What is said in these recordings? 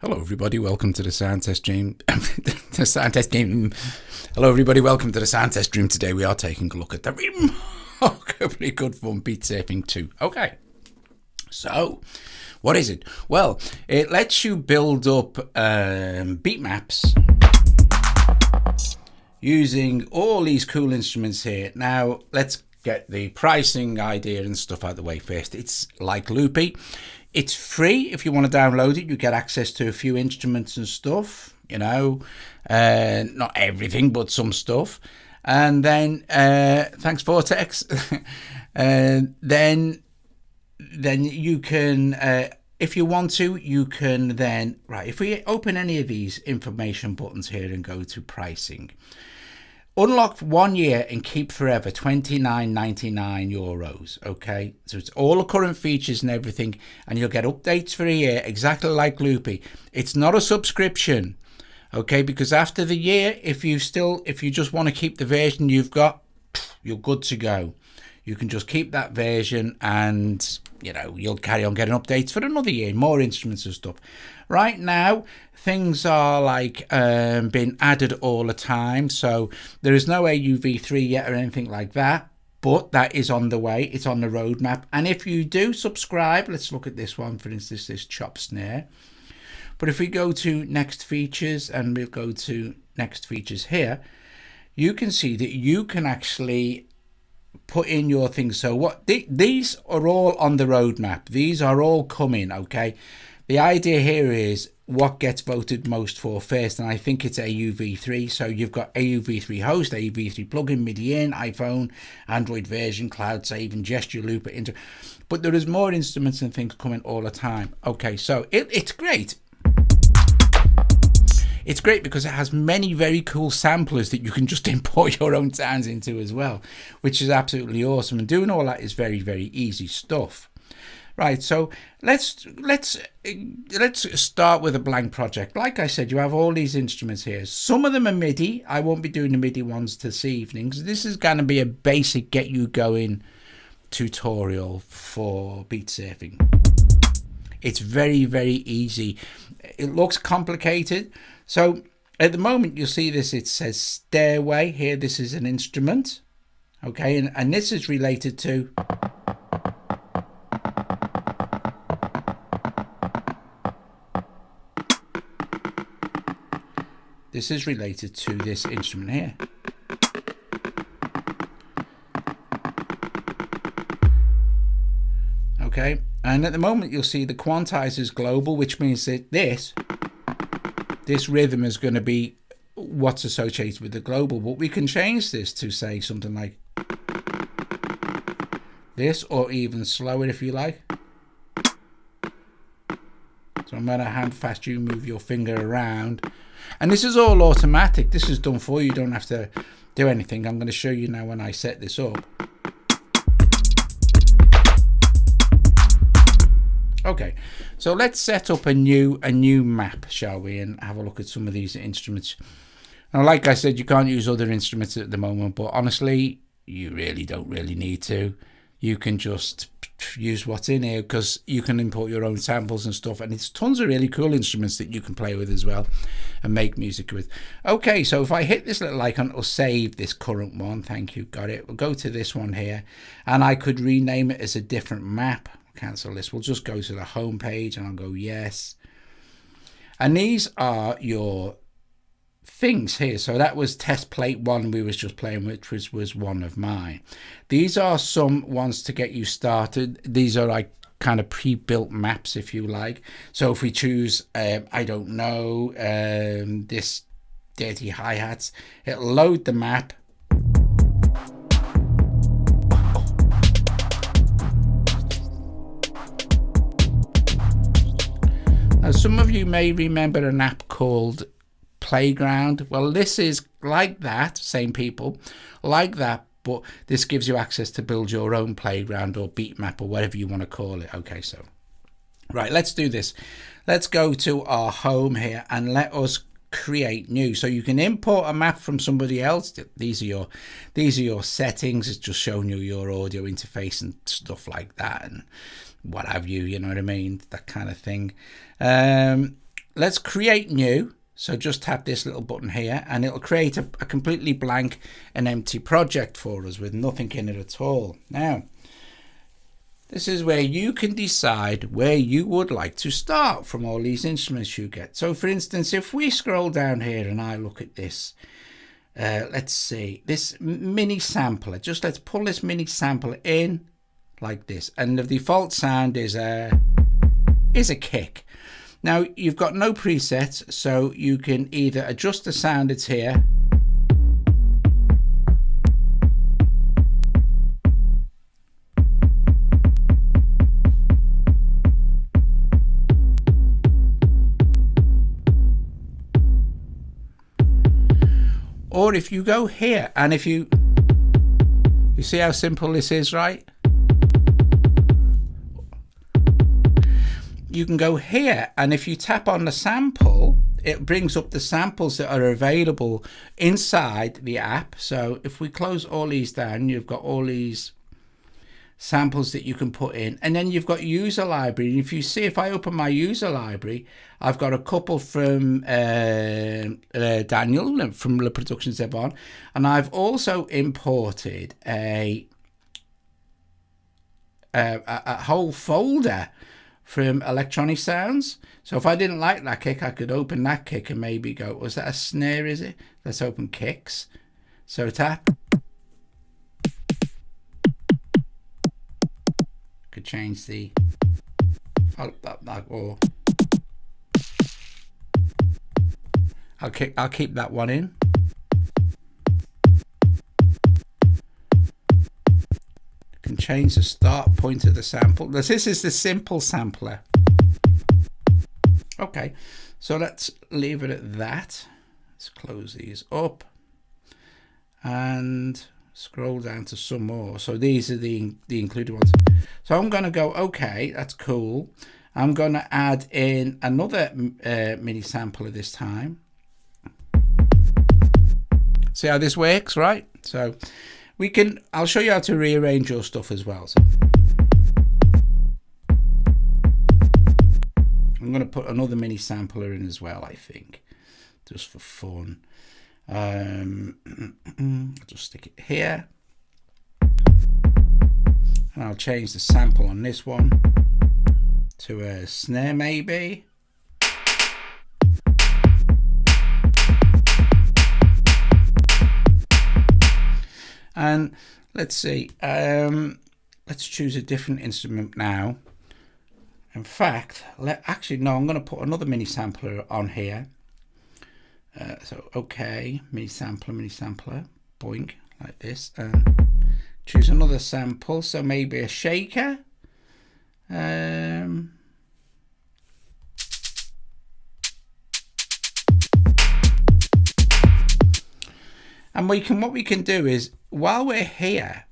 Hello everybody, welcome to the sound test stream. The sound test game. Hello everybody, welcome to the sound test stream. Today we are taking a look at the remarkably good fun Beat Surfing 2. Okay, so what is it? Well, it lets you build up beat maps using all these cool instruments here. Now let's get the pricing idea and stuff out of the way first. It's like Loopy. It's free. If you want to download it, you get access to a few instruments and stuff, you know, not everything, but some stuff. And then, thanks Vortex. Then you can, if you want to, you can then, right, if we open any of these information buttons here and go to pricing, unlock 1 year and keep forever, €29.99. Okay, so it's all the current features and everything, and you'll get updates for a year, exactly like Loopy. It's not a subscription, okay, because after the year, if you just want to keep the version you've got, you're good to go. You can just keep that version and, you know, you'll carry on getting updates for another year, more instruments and stuff. Right now, things are like being added all the time. So there is no AUV3 yet or anything like that, but that is on the way. It's on the roadmap. And if you do subscribe, let's look at this one, for instance, this chop snare. But if we go to next features and we'll go to next features here, you can see that you can actually put in your things. So what these are all on the roadmap. These are all coming, okay? The idea here is what gets voted most for first, and I think it's AUV3. So you've got AUV3 host, AUV3 plugin, Midi in, iPhone, Android version, cloud save, and gesture looper into. But there is more instruments and things coming all the time. Okay, so it's great. It's great because it has many very cool samplers that you can just import your own sounds into as well, which is absolutely awesome. And doing all that is very, very easy stuff. Right, so let's start with a blank project. Like I said, you have all these instruments here. Some of them are Midi. I won't be doing the Midi ones this evening, because this is going to be a basic get you going tutorial for beat surfing. It's very, very easy. It looks complicated. So at the moment you'll see this, it says stairway here. This is an instrument, okay, and this is related to this instrument here. Okay, and at the moment you'll see the quantizer is global, which means that this rhythm is going to be what's associated with the global. But we can change this to say something like this, or even slower if you like. So no matter how fast you move your finger around, and this is all automatic. This is done for you. You don't have to do anything. I'm going to show you now when I set this up. Okay, so let's set up a new map, shall we, and have a look at some of these instruments. Now, like I said, you can't use other instruments at the moment, but honestly, you really don't need to. You can just use what's in here, because you can import your own samples and stuff, and it's tons of really cool instruments that you can play with as well and make music with. Okay, so if I hit this little icon, it'll save this current one. Thank you, got it. We'll go to this one here, and I could rename it as a different map. Cancel this. We'll just go to the home page and I'll go yes. And these are your things here. So that was test plate 1 we was just playing, which was one of mine. These are some ones to get you started. These are like kind of pre-built maps, if you like. So if we choose I don't know, this dirty hi-hats, it'll load the map. Now, some of you may remember an app called Playground. Well, this is like that, same people, like that, but this gives you access to build your own playground or beat map or whatever you want to call it. Okay, so, right, let's do this. Let's go to our home here and let us create new. So you can import a map from somebody else. These are your settings. It's just showing you your audio interface and stuff like that and what have you, you know what I mean, that kind of thing. let's create new. So just tap this little button here and it'll create a completely blank and empty project for us with nothing in it at all. Now, this is where you can decide where you would like to start from all these instruments you get. So for instance, if we scroll down here and I look at this, let's see, this mini sampler, just let's pull this mini sampler in like this. And the default sound is a kick. Now you've got no presets, so you can either adjust the sound that's here, or if you go here and if you see how simple this is, right? You can go here and if you tap on the sample, it brings up the samples that are available inside the app. So if we close all these down, you've got all these samples that you can put in, and then you've got user library. And if you see, if I open my user library, I've got a couple from Daniel from Les Productions Zvon, and I've also imported a whole folder from electronic sounds. So if I didn't like that kick, I could open that kick and maybe go, was that a snare, is it? Let's open kicks. So tap. Could change the, or I'll keep that one in. Can change the start point of the sample. This is the simple sampler. Okay, so let's leave it at that. Let's close these up and scroll down to some more. So these are the included ones. So I'm going to go, okay, that's cool. I'm going to add in another mini sampler this time. See how this works, right? So we can, I'll show you how to rearrange your stuff as well. So I'm going to put another mini sampler in as well, I think, just for fun. I'll just stick it here. And I'll change the sample on this one to a snare maybe. And let's see, let's choose a different instrument now. In fact, actually no, I'm going to put another mini sampler on here. So okay, mini sampler, boink, like this, and choose another sample. So maybe a shaker. And what we can do is, while we're here,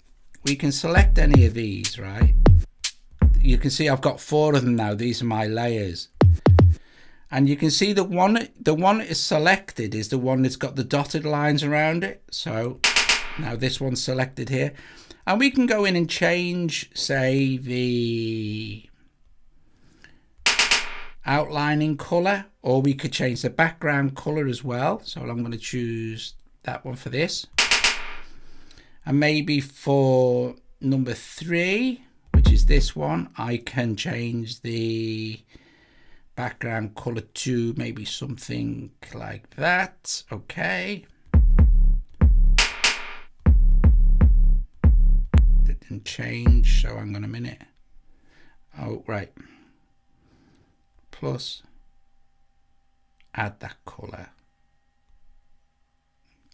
we can select any of these, right? You can see I've got 4 of them now. These are my layers. And you can see the one that is selected is the one that's got the dotted lines around it. So now this one's selected here. And we can go in and change, say, the outlining color, or we could change the background color as well. So I'm going to choose that one for this. And maybe for number 3, which is this one, I can change the background color to maybe something like that. Okay. Didn't change, so hang on a minute. Oh, right. Plus, add that color.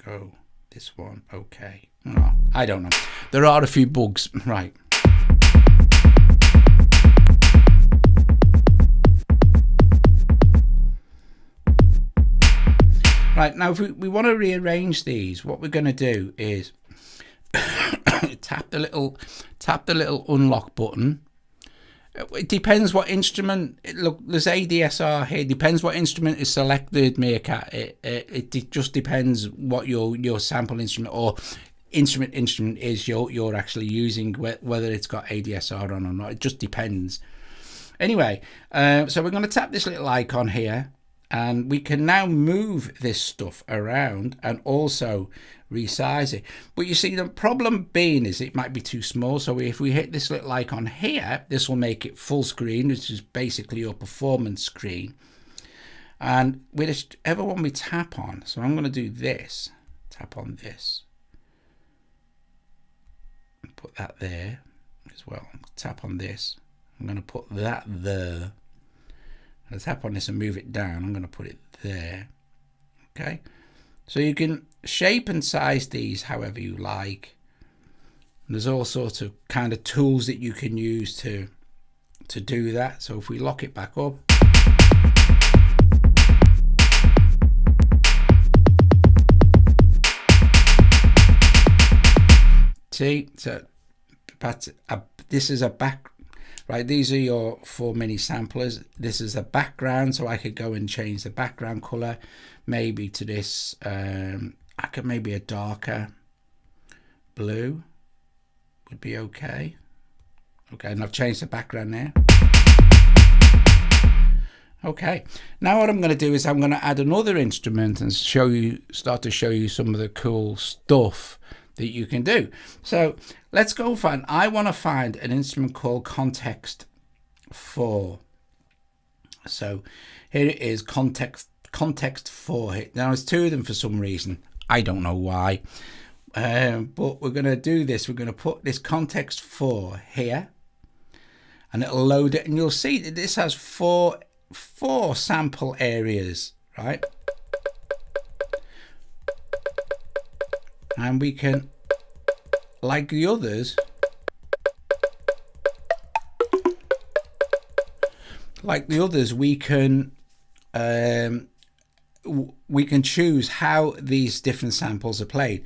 Go this one. Okay. Oh, I don't know. There are a few bugs. Right. Right, now if we want to rearrange these, what we're going to do is tap the little unlock button. It depends what instrument. Look, there's ADSR here. Depends what instrument is selected, Meerkat. It just depends what your sample instrument or instrument is you're actually using, whether it's got ADSR on or not. It just depends. Anyway, so we're going to tap this little icon here. And we can now move this stuff around and also resize it. But you see, the problem being is it might be too small. So if we hit this little icon here, this will make it full screen, which is basically your performance screen. And whichever one we tap on, so I'm going to do this, tap on this, and put that there as well. Tap on this, I'm going to put that there. I'll tap on this and move it down. I'm going to put it there. Okay, so you can shape and size these however you like. And there's all sorts of kind of tools that you can use to do that. So if we lock it back up, see, so this is a back. Right, these are your 4 mini samplers. This is a background, so I could go and change the background color, maybe to this. I could maybe a darker blue would be okay. Okay, and I've changed the background there. Okay, now what I'm going to do is I'm going to add another instrument and start to show you some of the cool stuff that you can do. So let's go I want to find an instrument called Context 4. So here it is, Context 4. Now there's 2 of them for some reason. I don't know why. But we're going to do this. We're going to put this Context 4 here, and it'll load it, and you'll see that this has four sample areas, right? And we can, like the others, we can choose how these different samples are played.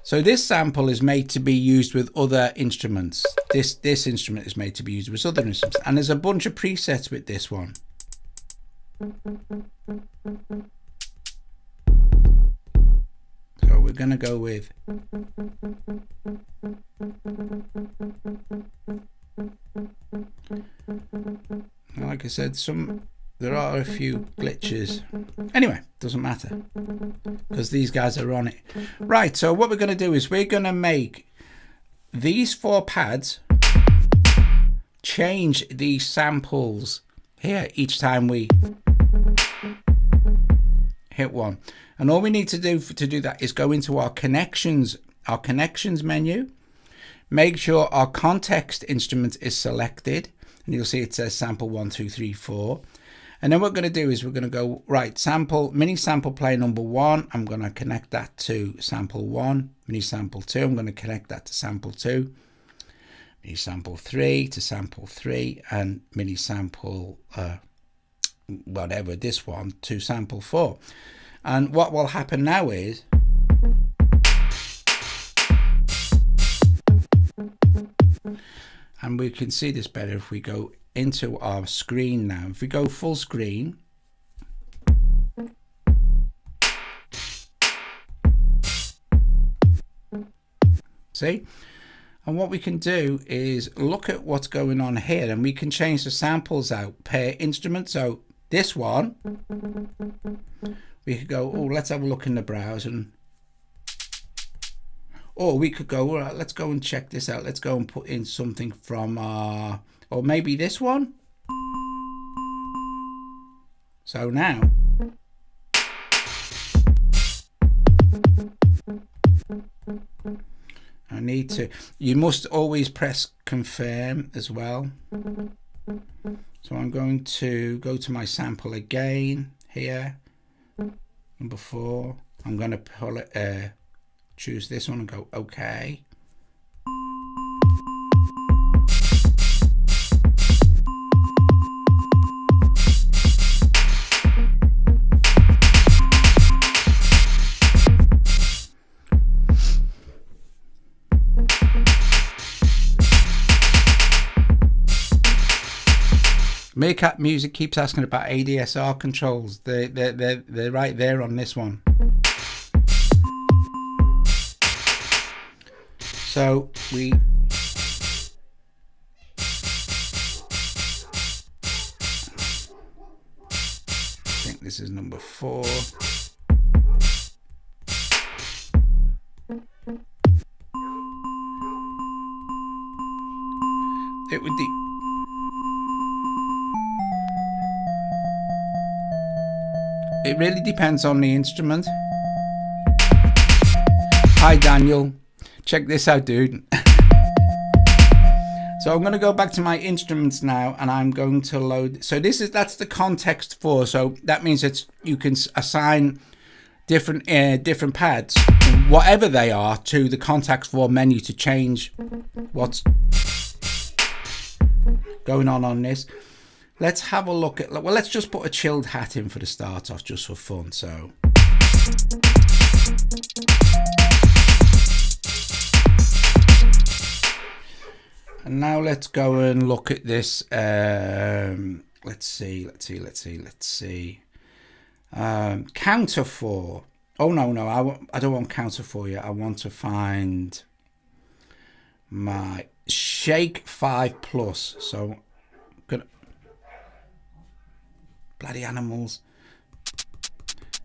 So this sample is made to be used with other instruments. This instrument is made to be used with other instruments, and there's a bunch of presets with this one. So we're going to go with like I said, there are a few glitches. Anyway, doesn't matter because these guys are on it. Right, so what we're going to do is we're going to make these 4 pads change these samples here each time we hit one. And all we need to do to do that is go into our connections menu, make sure our context instrument is selected, and you'll see it says sample 1, 2, 3, 4. And then what we're going to do is we're going to go right, mini sample play number 1. I'm going to connect that to sample 1. Mini sample 2. I'm going to connect that to sample 2. Mini sample 3 to sample 3, and mini sample whatever this one to sample 4. And what will happen now is and we can see this better if we go into our screen now. If we go full screen, see? And what we can do is look at what's going on here, and we can change the samples out per instrument. So this one, we could go, oh, let's have a look in the browser, and or we could go, all right, let's go and check this out. Let's go and put in something from or maybe this one. So now I need to, you must always press confirm as well. So I'm going to go to my sample again here, number 4. I'm going to pull it, choose this one and go OK. Meerkat Music keeps asking about ADSR controls. They're right there on this one. So we this is number 4. It would it really depends on the instrument. Hi Daniel, check this out, dude. So I'm going to go back to my instruments now, and I'm going to load. So that's the context 4. So that means you can assign different pads, whatever they are, to the context 4 menu to change what's going on this. Let's have a look at, well, let's just put a chilled hat in for the start off, just for fun. So and now let's go and look at this. Let's see. Counter 4. Oh no, I don't want counter 4 yet. I want to find my Shake 5 Plus. So I'm gonna, bloody animals.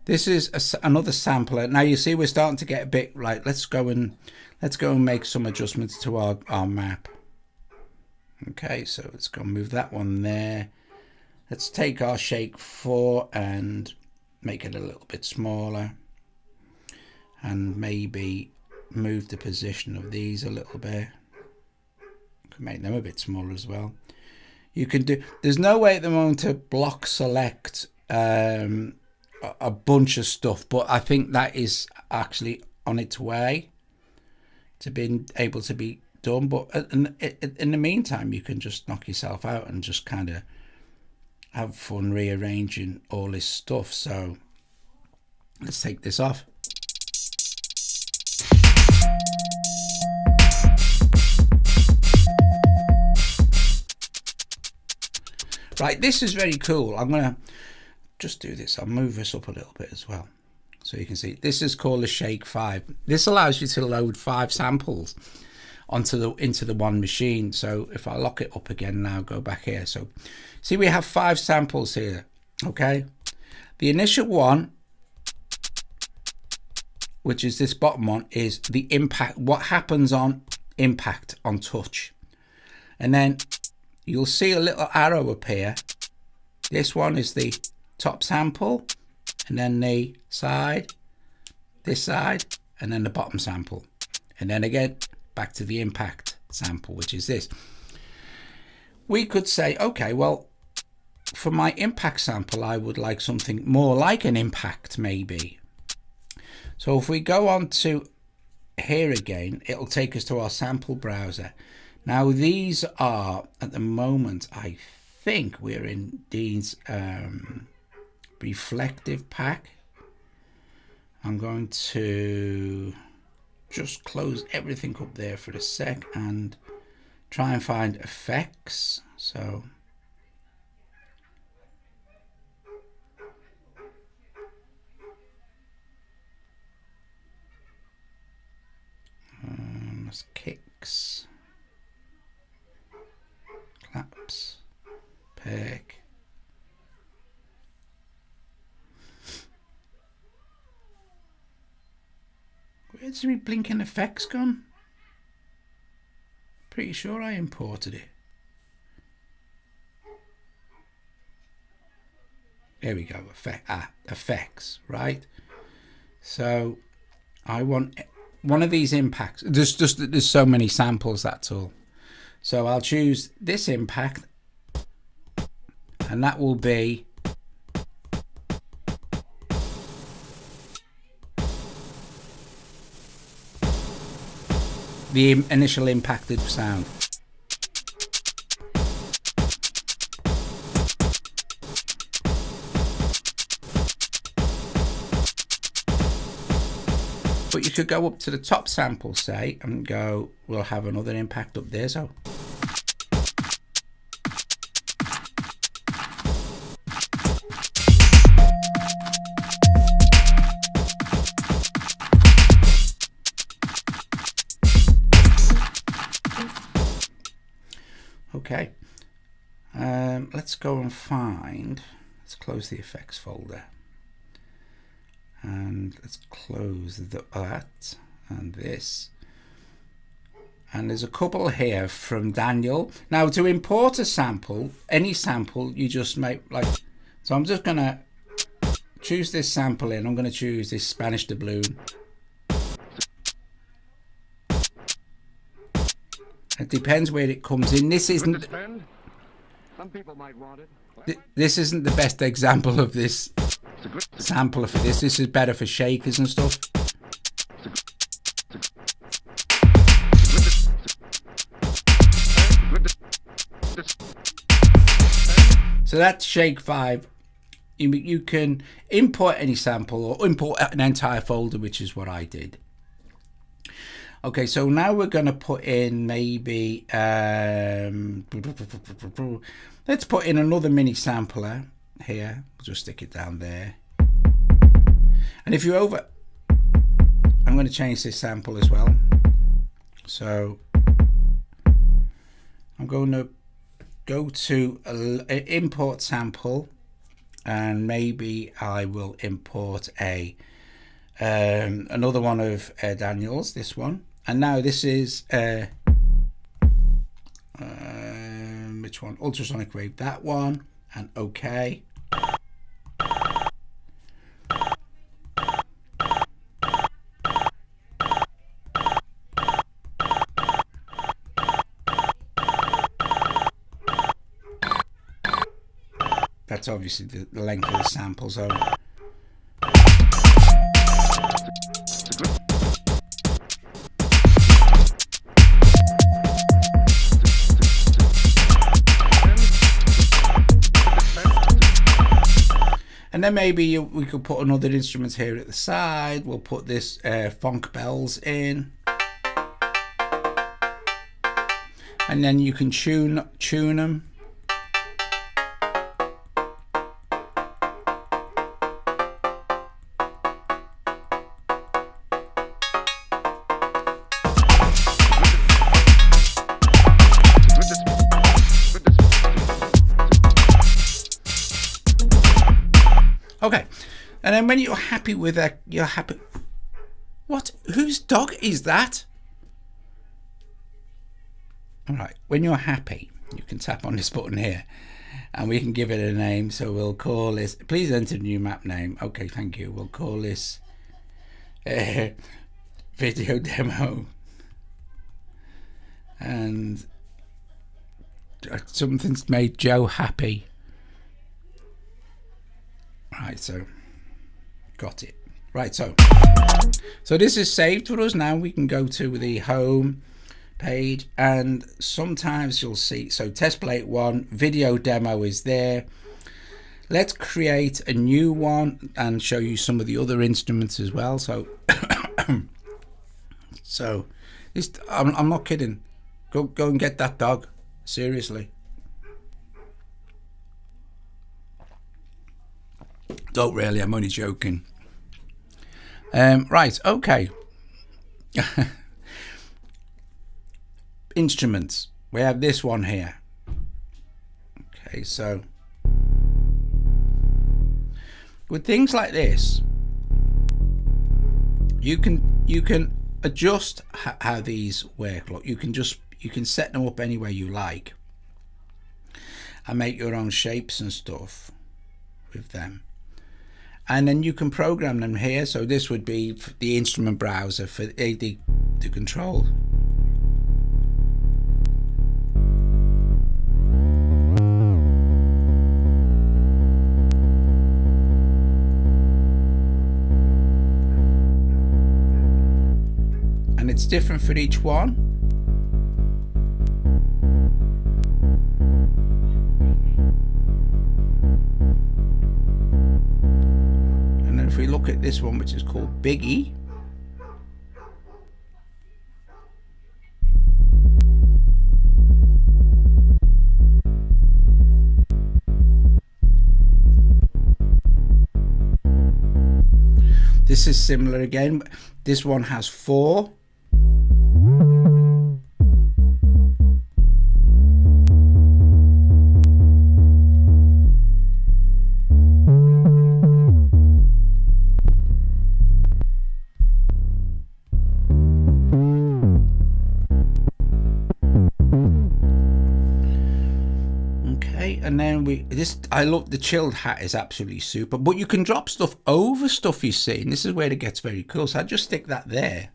This is another sampler. Now you see we're starting to get a bit right. Let's go and make some adjustments to our map. Okay, so let's go and move that one there. Let's take our Shake 4 and make it a little bit smaller, and maybe move the position of these a little bit. Can make them a bit smaller as well. You can do, there's no way at the moment to block select a bunch of stuff, but I think that is actually on its way to being able to be done. But in the meantime, you can just knock yourself out and just kind of have fun rearranging all this stuff. So let's take this off. Right, this is very cool. I'm gonna just do this. I'll move this up a little bit as well, so you can see. This is called a Shake 5. This allows you to load 5 samples into the one machine. So if I lock it up again now, go back here. So see, we have 5 samples here. Okay, the initial one, which is this bottom one, is the impact, what happens on impact on touch. And then you'll see a little arrow appear. This one is the top sample, and then the side, this side, and then the bottom sample. And then again, back to the impact sample, which is this. We could say, okay, well, for my impact sample, I would like something more like an impact, maybe. So if we go on to here again, it'll take us to our sample browser. Now these are, at the moment, I think we're in Dean's reflective pack. I'm going to just close everything up there for a sec and try and find effects. So that's kicks, claps, pick. Where's the blinking effects gone? Pretty sure I imported it. There we go, effects, right? So I want one of these impacts. There's so many samples, that's all. So I'll choose this impact, and that will be the initial impacted sound. But you could go up to the top sample, say, and go, we'll have another impact up there. So okay, let's go and find, let's close the effects folder. And let's close that and this. And there's a couple here from Daniel. Now to import a sample, any sample, you just make like, so I'm just gonna choose this sample in. I'm gonna choose this Spanish doubloon. It depends where it comes in. This isn't, some people might want it. this isn't the best example of this sampler for this. This is better for shakers and stuff. So that's Shake 5. You can import any sample or import an entire folder, which is what I did. Okay, so now we're going to put in maybe, let's put in another mini sampler here. We'll just stick it down there. And if you I'm going to change this sample as well. So I'm going to go to import sample, and maybe I will import another one of Daniel's, this one. And now this is which one? Ultrasonic wave, that one, and okay. That's obviously the length of the sample zone. And then maybe we could put another instrument here at the side. We'll put this funk bells in. And then you can tune them. Okay, and then when you're happy with that, you're happy. What? Whose dog is that? All right, when you're happy, you can tap on this button here, and we can give it a name. So we'll call this. Please enter new map name. Okay, thank you. We'll call this video demo, and something's made Joe happy. Right, so got it. Right, so this is saved for us. Now we can go to the home page, and sometimes you'll see, so test plate 1 video demo is there. Let's create a new one and show you some of the other instruments as well. So so this, I'm not kidding. Go and get that dog, seriously. Don't really, I'm only joking. Right, okay. Instruments. We have this one here. Okay, so with things like this, you can adjust how these work. Look, you can set them up any way you like and make your own shapes and stuff with them. And then you can program them here. So this would be the instrument browser for the control. And it's different for each one. If we look at this one, which is called Biggie, this is similar again. This one has 4. Okay, and then I love the chilled hat, is absolutely super, but you can drop stuff over stuff, you see, and this is where it gets very cool. So I just stick that there.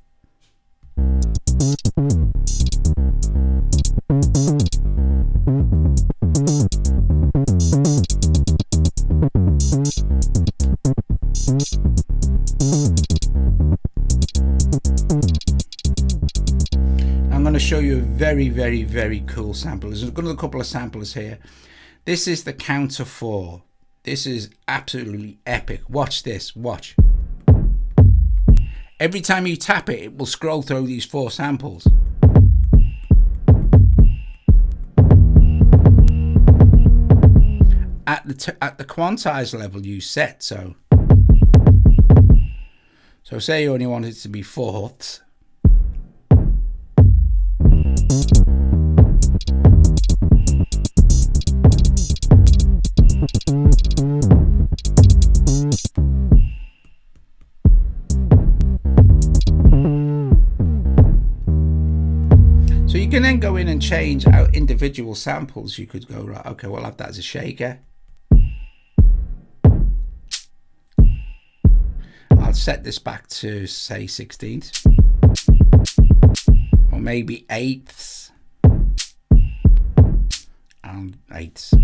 I'm going to show you a very, very, very cool sample. There's a couple of samples here. This is the counter 4. This is absolutely epic. Watch this. Watch. Every time you tap it, it will scroll through these 4 samples. At the quantize level you set, so say you only want it to be 4ths. So you can then go in and change out individual samples. You could go, right, okay, we'll have that as a shaker. I'll set this back to, say, 16ths. Or maybe 8ths. And 8ths.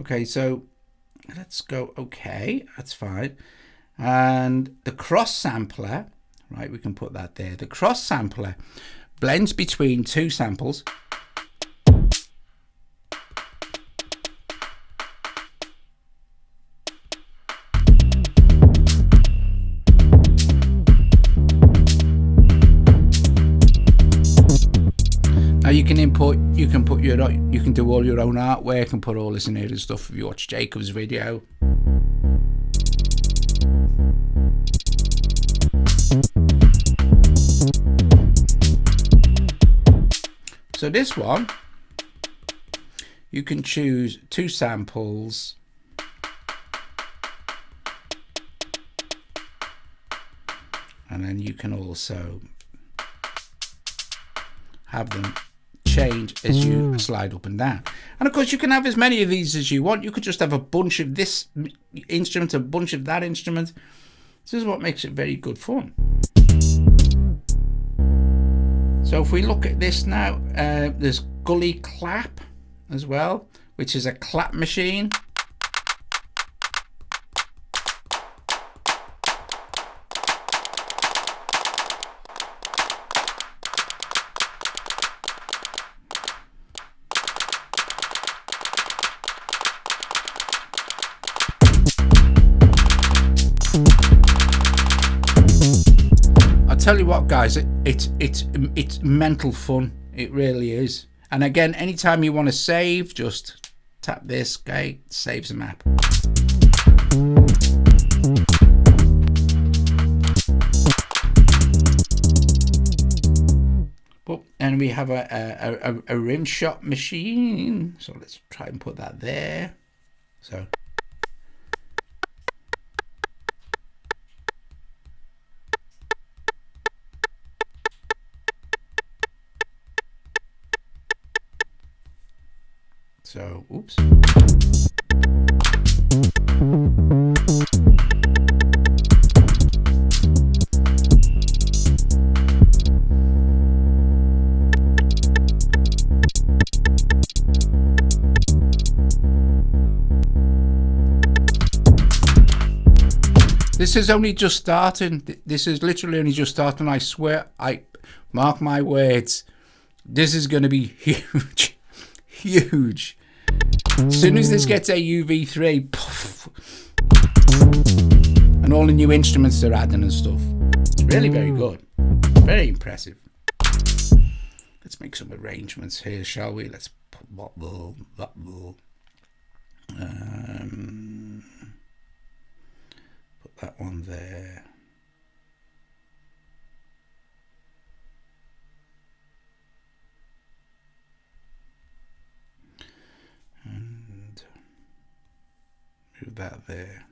Okay, so let's go, okay, that's fine. And the cross sampler, right, we can put that there. The cross sampler blends between 2 samples. Now you can import, you can do all your own artwork and put all this in here and stuff if you watch Jacob's video. So this one, you can choose 2 samples. And then you can also have them change as you slide up and down. And of course you can have as many of these as you want. You could just have a bunch of this instrument, a bunch of that instrument. This is what makes it very good fun. So if we look at this now, there's Gully Clap as well, which is a clap machine. Tell you what, guys, it's mental fun. It really is. And again, anytime you want to save, just tap this, okay, saves a map. But and we have a rim shot machine. So let's try and put that there. So, oops. This is only just starting. This is literally only just starting. I swear, I mark my words. This is going to be huge. Huge. As soon as this gets AUV3, poof, and all the new instruments they're adding and stuff, it's really very good, very impressive. Let's make some arrangements here, shall we? Let's put that will. Put that one there. And move that there,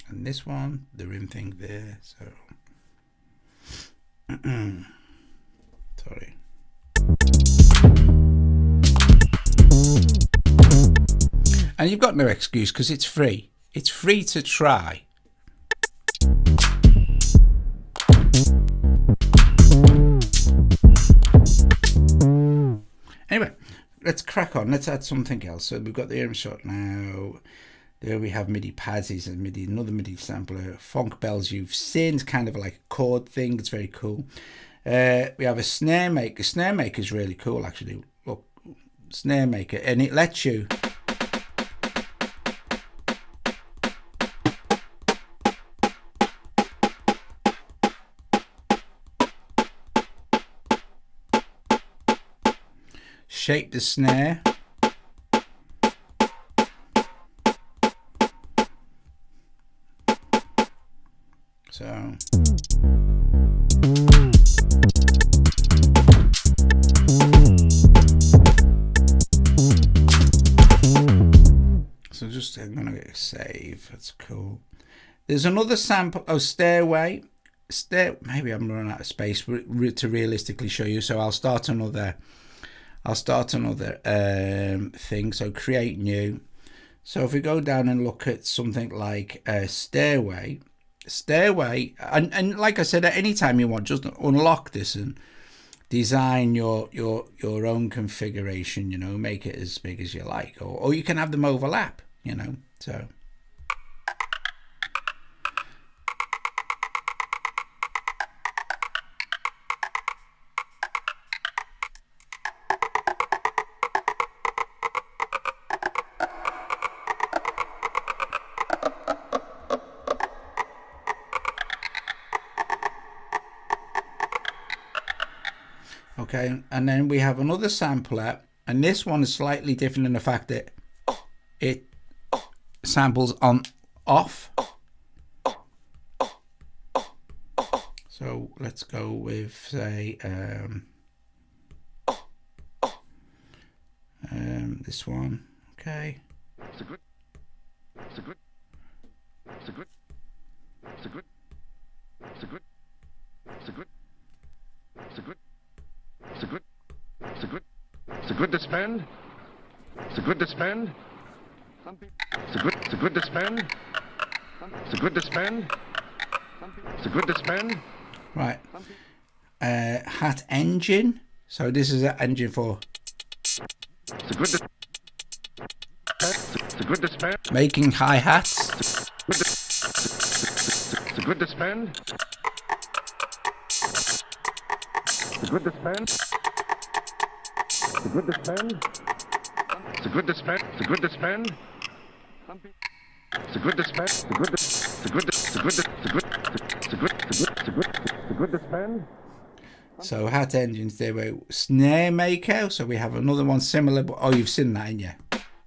and this one, the rim thing there. So Sorry. And you've got no excuse because it's free. It's free to try. Anyway, let's crack on. Let's add something else. So we've got the aim shot now. There we have MIDI pads. Here's a MIDI, another MIDI sampler. Funk bells you've seen. It's kind of like a chord thing. It's very cool. We have a snare maker. Snare maker is really cool, actually. Look, snare maker, and it lets you shape the snare. So just I'm gonna get a save. That's cool. There's another sample. Oh, stairway. Maybe I'm running out of space to realistically show you. So I'll start another thing. So create new. So if we go down and look at something like stairway, and like I said, at any time you want, just unlock this and design your own configuration. You know, make it as big as you like, or you can have them overlap. You know, so. Okay, and then we have another sampler, and this one is slightly different in the fact that it samples on off. So let's go with, say, this one. Okay. It's a good. It's a good. It's a good. It's a good. It's a good. It's a good. It's a good. It's a good. It's a good. It's a good to spend. It's a good to spend. It's a good. It's a good to spend. It's a good to spend. It's a good to spend. Right. Hat engine. So this is an engine for. It's a good to. It's a good to spend. Making hi-hats. It's a good to spend. It's a good to spend. It's a good to spend. It's a good to spend. It's a good to spend. It's a good to spend. It's a good to. It's a good to. It's a good to. It's a good. It's a good. It's a good. It's a good. It's a good to spend. So hat engines there. We snare maker. So we have another one similar. But oh, you've seen that, ain't you?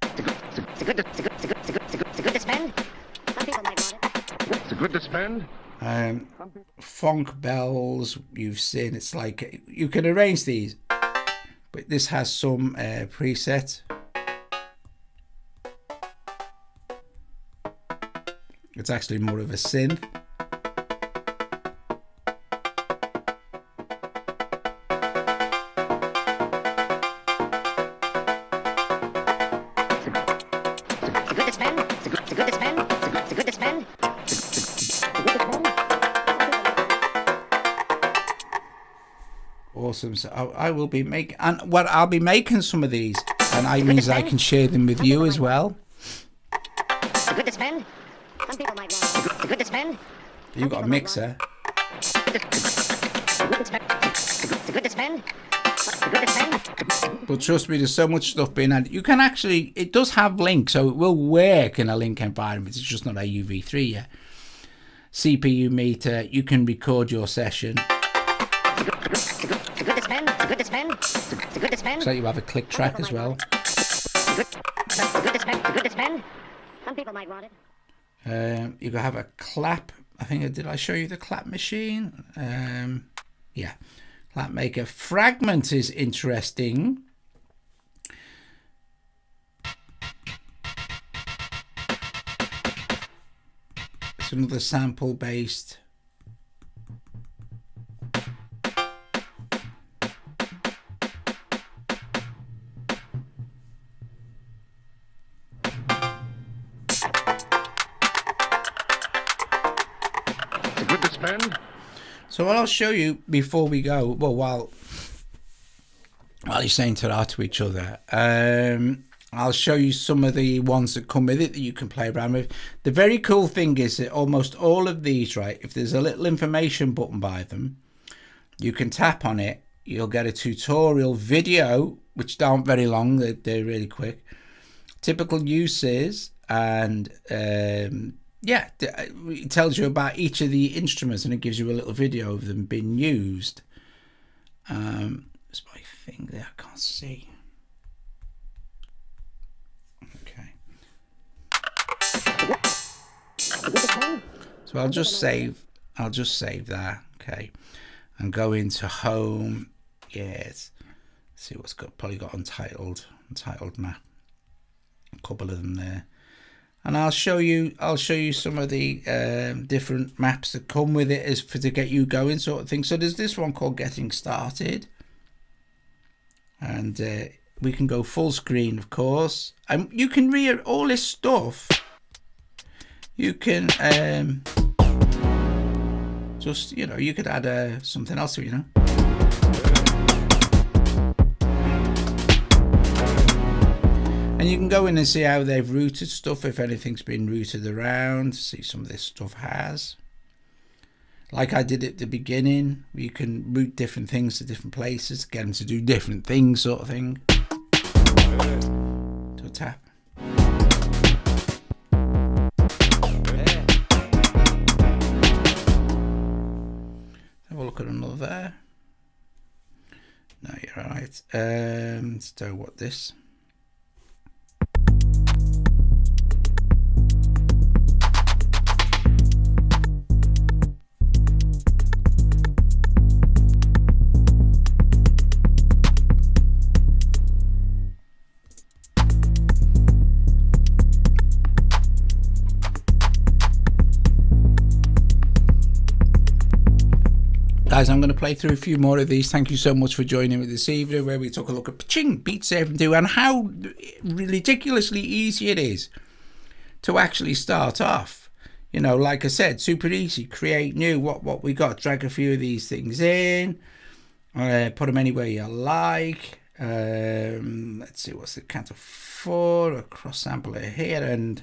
It's a good to. It's a good. It's a good. It's a good. It's a good. It's a good to spend. Some people might want it. It's a good to spend. Funk bells, you've seen. It's like you can arrange these, but this has some preset. It's actually more of a synth. It's a good to spend. It's a good. It's a good to spend. It's a good to spend. Awesome. So I will be making, and what I'll be making some of these, and I means I can share them with you as well. It's a good to spend. Some people might want it. It's a good to spend. You've got a mixer. It's a good to spend. It's a good to spend. It's a good to spend. But trust me, there's so much stuff being added. You can actually, it does have links, so it will work in a link environment. It's just not AUV3 yet. CPU meter, you can record your session. It's a good to spend. It's a good to spend. It's a good to spend. So you have a click track as well. It's a good to spend. It's a good to spend. Some people might want it. You can have a clap. I think did I show you the clap machine? Yeah, clap maker. Fragment is interesting. It's another sample based. Bend. So what I'll show you before we go, well, while you're saying ta-ra to each other, I'll show you some of the ones that come with it that you can play around with. The very cool thing is that almost all of these, right, if there's a little information button by them, you can tap on it. You'll get a tutorial video, which aren't very long. They're really quick. Typical uses, and yeah, it tells you about each of the instruments, and it gives you a little video of them being used. It's my thing there, I can't see. Okay. So I'll just save that, okay, and go into home. Yes. See what's got, probably got untitled map. A couple of them there. And I'll show you some of the different maps that come with it, as for to get you going, sort of thing. So there's this one called Getting Started, and we can go full screen, of course, and you can read all this stuff. You can just, you know, you could add something else to it, you know. And you can go in and see how they've routed stuff, if anything's been routed around. See, some of this stuff has. Like I did at the beginning, you can route different things to different places, get them to do different things, sort of thing. So tap. Have a look at another there. No, you're alright. Let's do what this. Guys, I'm going to play through a few more of these. Thank you so much for joining me this evening, where we took a look at BeatSurfing 2 and how ridiculously easy it is to actually start off. You know, like I said, super easy. Create new. What we got? Drag a few of these things in. Put them anywhere you like. Let's see, what's the count of 4? A cross sampler here, and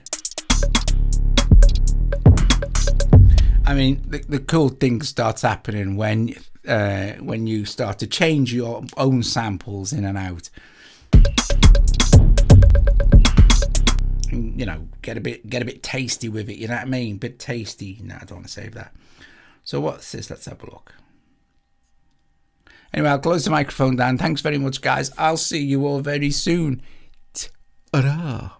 I mean, the cool thing starts happening when you start to change your own samples in and out. And, you know, get a bit tasty with it. You know what I mean? Bit tasty. No, I don't want to save that. So what's this? Let's have a look. Anyway, I'll close the microphone down. Thanks very much, guys. I'll see you all very soon. Ta-ra.